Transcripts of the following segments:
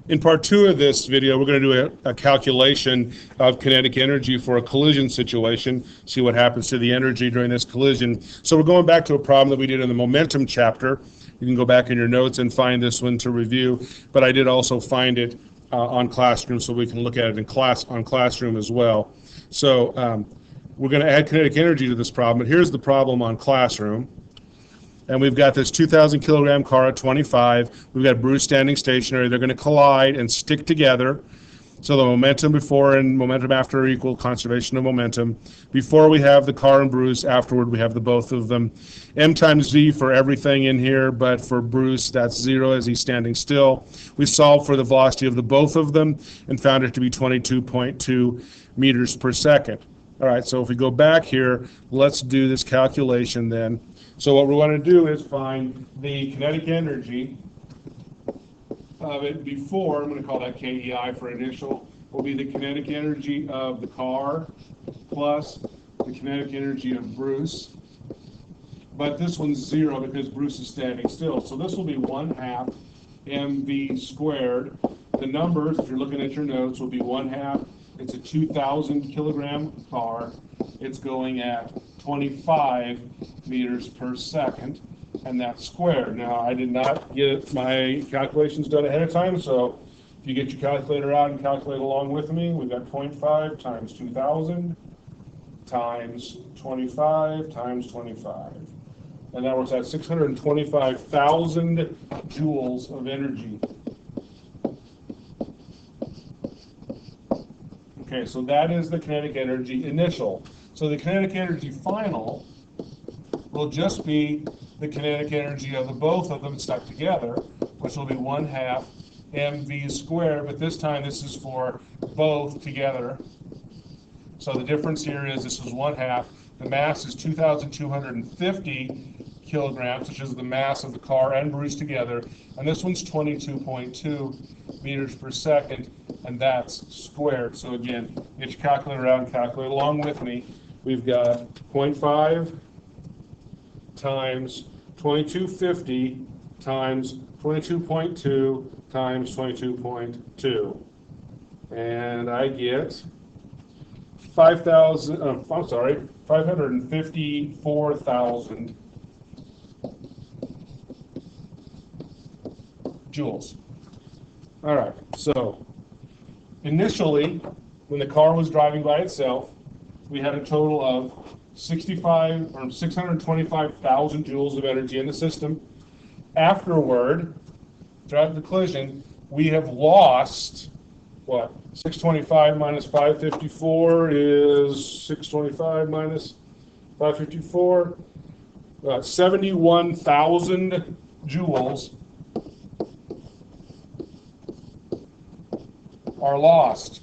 In part two of this video, we're going to do a calculation of kinetic energy for a collision situation, see what happens to the energy during this collision. So we're going back to a problem that we did in the momentum chapter. You can go back in your notes and find this one to review, but I did also find it on Classroom, so we can look at it in on Classroom as well. So we're going to add kinetic energy to this problem, but here's the problem on Classroom. And we've got this 2,000 kilogram car at 25. We've got Bruce standing stationary. They're going to collide and stick together. So the momentum before and momentum after are equal, conservation of momentum. Before we have the car and Bruce, afterward we have the both of them. M times V for everything in here, but for Bruce that's 0 as he's standing still. We solved for the velocity of the both of them and found it to be 22.2 meters per second. All right, so if we go back here, let's do this calculation then. So what we want to do is find the kinetic energy of it before, I'm going to call that KEI for initial, will be the kinetic energy of the car plus the kinetic energy of Bruce. But this one's 0 because Bruce is standing still. So this will be 1/2 mv squared. The numbers, if you're looking at your notes, will be 1/2. It's a 2,000 kilogram car. It's going at 25 meters per second, and that's squared. Now, I did not get my calculations done ahead of time, so if you get your calculator out and calculate along with me, we've got 0.5 times 2,000 times 25 times 25. And that works out 625,000 joules of energy. Okay, so that is the kinetic energy initial. So the kinetic energy final will just be the kinetic energy of the both of them stuck together, which will be 1/2 mv squared, but this time this is for both together. So the difference here is this is 1/2. The mass is 2,250 kilograms, which is the mass of the car and Bruce together, and this one's 22.2 meters per second, and that's squared. So again, get your calculator out and calculate along with me. We've got 0.5 times 2250 times 22.2 times 22.2, and I get 554,000 joules. All right, so initially, when the car was driving by itself, we had a total of 625,000 joules of energy in the system. Afterward, throughout the collision, we have lost, what? 625 minus 554 is 625 minus 554, 71,000 joules are lost.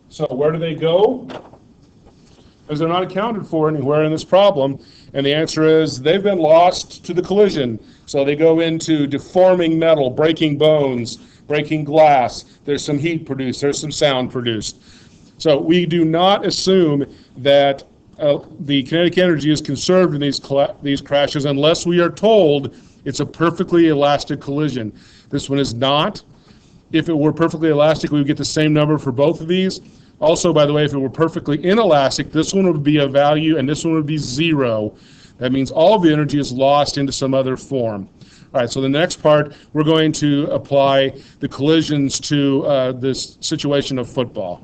So where do they go? Because they're not accounted for anywhere in this problem, and the answer is they've been lost to the collision. So they go into deforming metal, breaking bones, breaking glass. There's some heat produced, there's some sound produced. So we do not assume that the kinetic energy is conserved in these crashes unless we are told it's a perfectly elastic collision. This one is not. If it were perfectly elastic, we would get the same number for both of these. Also, by the way, if it were perfectly inelastic, this one would be a value and this one would be 0. That means all of the energy is lost into some other form. All right, so the next part, we're going to apply the collisions to this situation of football.